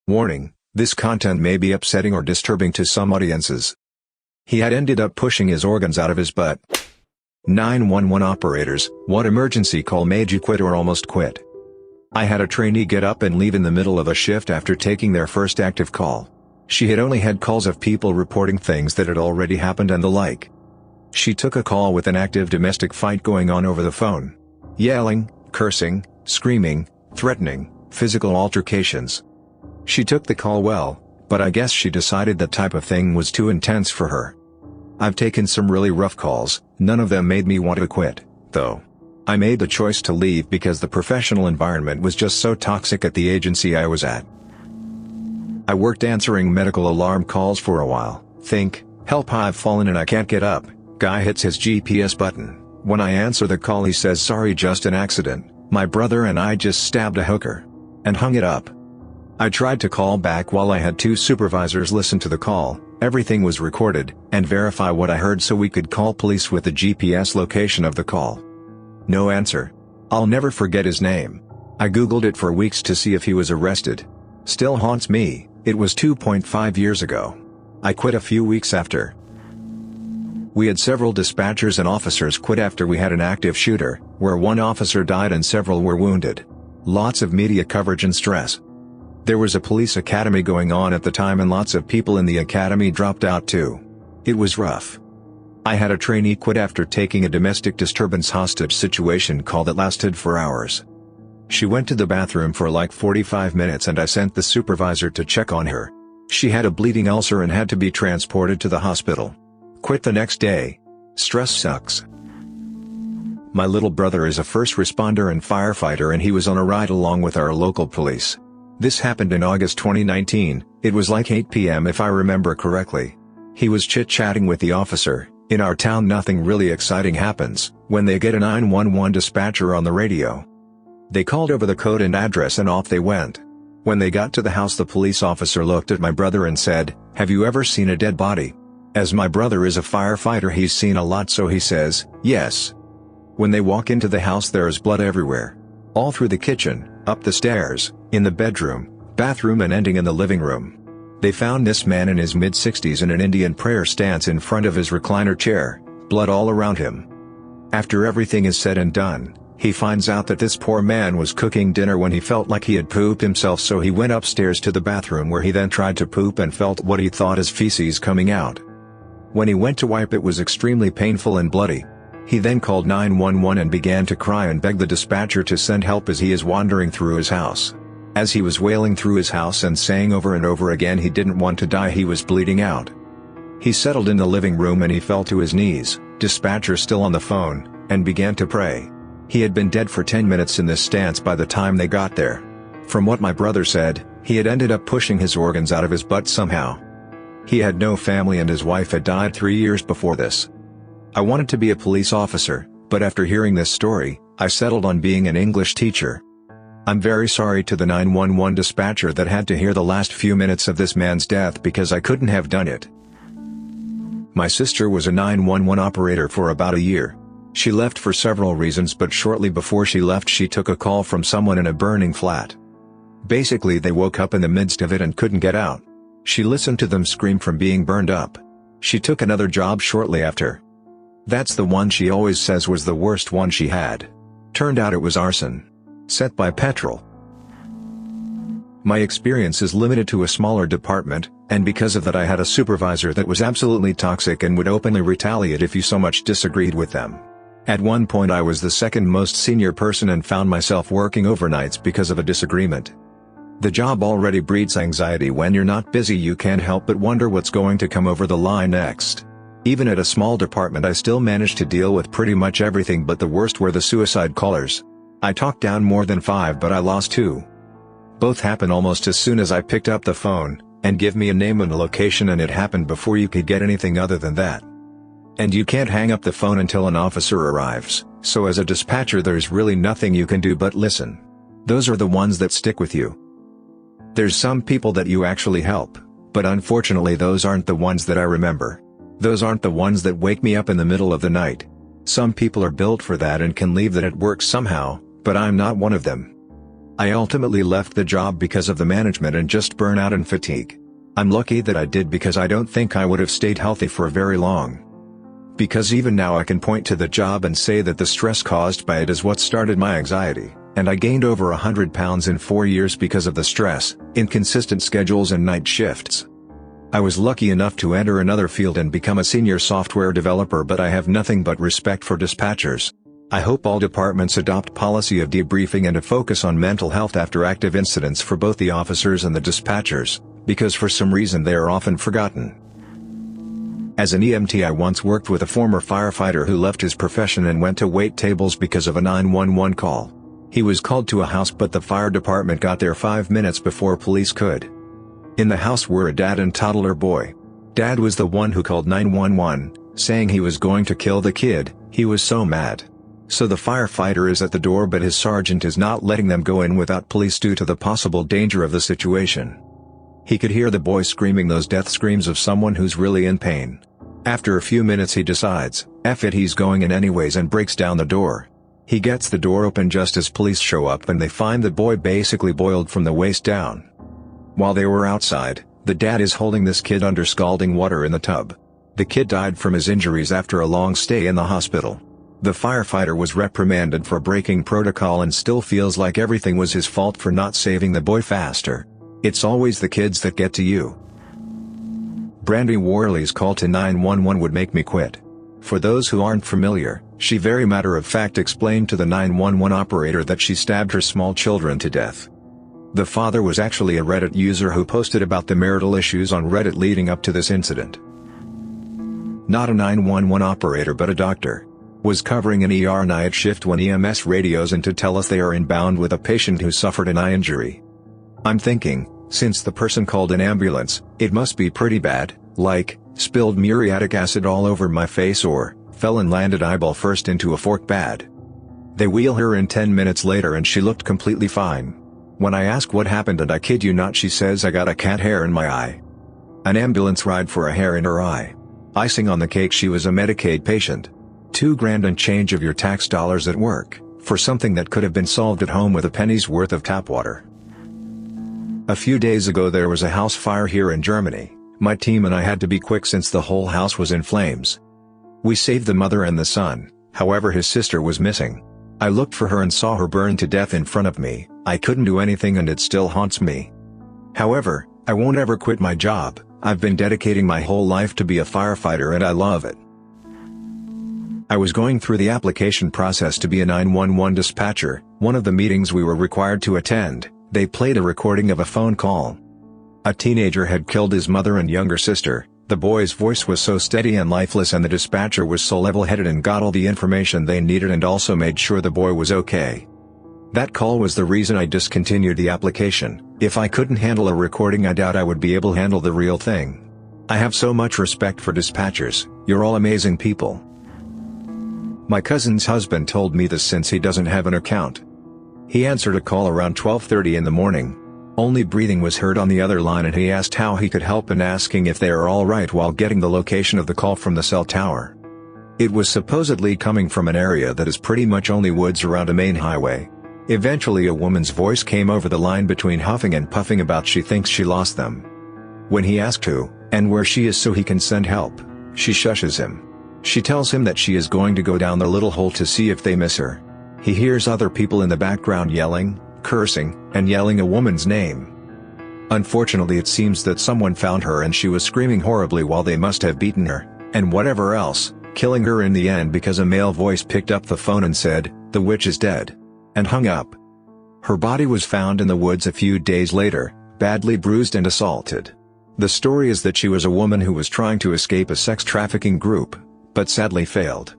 Warning, this content may be upsetting or disturbing to some audiences. He had ended up pushing his organs out of his butt. 911 operators, what emergency call made you quit or almost quit? I had a trainee get up and leave in the middle of a shift after taking their first active call. She had only had calls of people reporting things that had already happened and the like. She took a call with an active domestic fight going on over the phone. Yelling, cursing, screaming, threatening, physical altercations. She took the call well, but I guess she decided that type of thing was too intense for her. I've taken some really rough calls, none of them made me want to quit, though. I made the choice to leave because the professional environment was just so toxic at the agency I was at. I worked answering medical alarm calls for a while. Think, help, I've fallen and I can't get up. Guy hits his GPS button. When I answer the call he says, sorry, just an accident, my brother and I just stabbed a hooker. And hung it up. I tried to call back while I had two supervisors listen to the call, everything was recorded, and verify what I heard so we could call police with the GPS location of the call. No answer. I'll never forget his name. I googled it for weeks to see if he was arrested. Still haunts me, it was 2.5 years ago. I quit a few weeks after. We had several dispatchers and officers quit after we had an active shooter, where one officer died and several were wounded. Lots of media coverage and stress. There was a police academy going on at the time and lots of people in the academy dropped out too. It was rough. I had a trainee quit after taking a domestic disturbance hostage situation call that lasted for hours. She went to the bathroom for like 45 minutes and I sent the supervisor to check on her. She had a bleeding ulcer and had to be transported to the hospital. Quit the next day. Stress sucks. My little brother is a first responder and firefighter and he was on a ride along with our local police. This happened in August 2019, it was like 8 p.m. if I remember correctly. He was chit-chatting with the officer. In our town nothing really exciting happens, when they get a 911 dispatcher on the radio. They called over the code and address and off they went. When they got to the house the police officer looked at my brother and said, have you ever seen a dead body? As my brother is a firefighter he's seen a lot so he says, yes. When they walk into the house there is blood everywhere. All through the kitchen, up the stairs, in the bedroom, bathroom and ending in the living room. They found this man in his mid-60s in an Indian prayer stance in front of his recliner chair, blood all around him. After everything is said and done, he finds out that this poor man was cooking dinner when he felt like he had pooped himself so he went upstairs to the bathroom where he then tried to poop and felt what he thought as feces coming out. When he went to wipe it was extremely painful and bloody. He then called 911 and began to cry and beg the dispatcher to send help as he is wandering through his house. As he was wailing through his house and saying over and over again he didn't want to die he was bleeding out. He settled in the living room and he fell to his knees, dispatcher still on the phone, and began to pray. He had been dead for 10 minutes in this stance by the time they got there. From what my brother said, he had ended up pushing his organs out of his butt somehow. He had no family and his wife had died 3 years before this. I wanted to be a police officer, but after hearing this story, I settled on being an English teacher. I'm very sorry to the 911 dispatcher that had to hear the last few minutes of this man's death because I couldn't have done it. My sister was a 911 operator for about a year. She left for several reasons but shortly before she left she took a call from someone in a burning flat. Basically they woke up in the midst of it and couldn't get out. She listened to them scream from being burned up. She took another job shortly after. That's the one she always says was the worst one she had. Turned out it was arson. Set by petrol. My experience is limited to a smaller department, and because of that I had a supervisor that was absolutely toxic and would openly retaliate if you so much disagreed with them. At one point I was the second most senior person and found myself working overnights because of a disagreement. The job already breeds anxiety. When you're not busy you can't help but wonder what's going to come over the line next. Even at a small department I still managed to deal with pretty much everything but the worst were the suicide callers. I talked down more than 5 but I lost 2. Both happened almost as soon as I picked up the phone, and give me a name and a location and it happened before you could get anything other than that. And you can't hang up the phone until an officer arrives, so as a dispatcher there's really nothing you can do but listen. Those are the ones that stick with you. There's some people that you actually help, but unfortunately those aren't the ones that I remember. Those aren't the ones that wake me up in the middle of the night. Some people are built for that and can leave that it works somehow, but I'm not one of them. I ultimately left the job because of the management and just burnout and fatigue. I'm lucky that I did because I don't think I would have stayed healthy for very long. Because even now I can point to the job and say that the stress caused by it is what started my anxiety, and I gained over 100 pounds in 4 years because of the stress, inconsistent schedules and night shifts. I was lucky enough to enter another field and become a senior software developer, but I have nothing but respect for dispatchers. I hope all departments adopt policy of debriefing and a focus on mental health after active incidents for both the officers and the dispatchers, because for some reason they are often forgotten. As an EMT, I once worked with a former firefighter who left his profession and went to wait tables because of a 911 call. He was called to a house, but the fire department got there 5 minutes before police could. In the house were a dad and toddler boy. Dad was the one who called 911, saying he was going to kill the kid. He was so mad. So the firefighter is at the door, but his sergeant is not letting them go in without police due to the possible danger of the situation. He could hear the boy screaming those death screams of someone who's really in pain. After a few minutes he decides, F it, he's going in anyways, and breaks down the door. He gets the door open just as police show up, and they find the boy basically boiled from the waist down. While they were outside, the dad is holding this kid under scalding water in the tub. The kid died from his injuries after a long stay in the hospital. The firefighter was reprimanded for breaking protocol and still feels like everything was his fault for not saving the boy faster. It's always the kids that get to you. Brandy Worley's call to 911 would make me quit. For those who aren't familiar, she very matter-of-fact explained to the 911 operator that she stabbed her small children to death. The father was actually a Reddit user who posted about the marital issues on Reddit leading up to this incident. Not a 911 operator but a doctor. Was covering an ER night shift when EMS radios in to tell us they are inbound with a patient who suffered an eye injury. I'm thinking, since the person called an ambulance, it must be pretty bad, like, spilled muriatic acid all over my face or, fell and landed eyeball first into a fork bad. They wheel her in 10 minutes later and she looked completely fine. When I ask what happened, and I kid you not, she says, I got a cat hair in my eye. An ambulance ride for a hair in her eye. Icing on the cake, she was a Medicaid patient. $2,000 and change of your tax dollars at work, for something that could have been solved at home with a penny's worth of tap water. A few days ago there was a house fire here in Germany. My team and I had to be quick since the whole house was in flames. We saved the mother and the son, however his sister was missing. I looked for her and saw her burn to death in front of me. I couldn't do anything and it still haunts me. However, I won't ever quit my job. I've been dedicating my whole life to be a firefighter and I love it. I was going through the application process to be a 911 dispatcher. One of the meetings we were required to attend, they played a recording of a phone call. A teenager had killed his mother and younger sister. The boy's voice was so steady and lifeless, and the dispatcher was so level-headed and got all the information they needed and also made sure the boy was okay. That call was the reason I discontinued the application. If I couldn't handle a recording, I doubt I would be able to handle the real thing. I have so much respect for dispatchers. You're all amazing people. My cousin's husband told me this since he doesn't have an account. He answered a call around 12:30 in the morning. Only breathing was heard on the other line, and he asked how he could help and asking if they are all right while getting the location of the call from the cell tower. It was supposedly coming from an area that is pretty much only woods around a main highway. Eventually a woman's voice came over the line between huffing and puffing about she thinks she lost them. When he asked who, and where she is so he can send help, she shushes him. She tells him that she is going to go down the little hole to see if they miss her. He hears other people in the background yelling, cursing, and yelling a woman's name. Unfortunately it seems that someone found her and she was screaming horribly while they must have beaten her, and whatever else, killing her in the end because a male voice picked up the phone and said, "The witch is dead," and hung up. Her body was found in the woods a few days later, badly bruised and assaulted. The story is that she was a woman who was trying to escape a sex trafficking group, but sadly failed.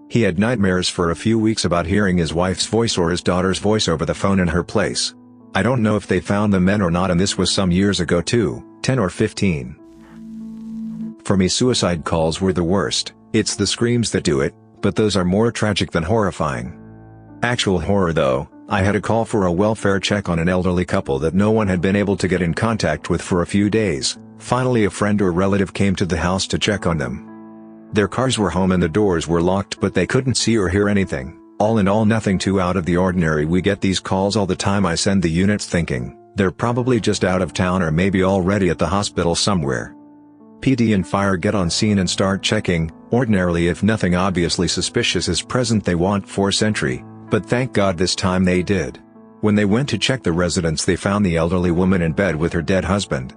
He had nightmares for a few weeks about hearing his wife's voice or his daughter's voice over the phone in her place. I don't know if they found the men or not, and this was some years ago too, 10 or 15. For me, suicide calls were the worst. It's the screams that do it, but those are more tragic than horrifying. Actual horror though, I had a call for a welfare check on an elderly couple that no one had been able to get in contact with for a few days. Finally a friend or relative came to the house to check on them. Their cars were home and the doors were locked, but they couldn't see or hear anything. All in all, nothing too out of the ordinary. We get these calls all the time. I send the units thinking they're probably just out of town or maybe already at the hospital somewhere. PD and fire get on scene and start checking. Ordinarily, if nothing obviously suspicious is present, they want force entry, but thank God this time they did. When they went to check the residence, they found the elderly woman in bed with her dead husband.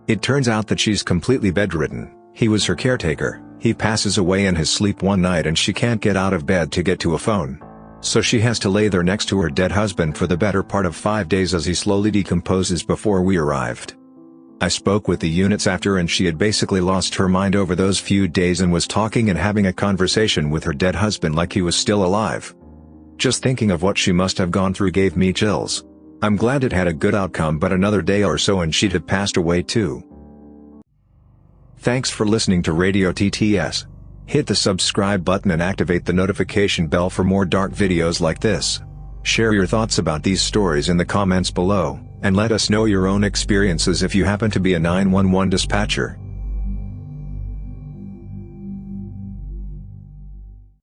It turns out that she's completely bedridden. He was her caretaker. He passes away in his sleep one night and she can't get out of bed to get to a phone. So she has to lay there next to her dead husband for the better part of 5 days as he slowly decomposes before we arrived. I spoke with the units after and she had basically lost her mind over those few days and was talking and having a conversation with her dead husband like he was still alive. Just thinking of what she must have gone through gave me chills. I'm glad it had a good outcome, but another day or so and she'd have passed away too. Thanks for listening to Radio TTS. Hit the subscribe button and activate the notification bell for more dark videos like this. Share your thoughts about these stories in the comments below, and let us know your own experiences if you happen to be a 911 dispatcher.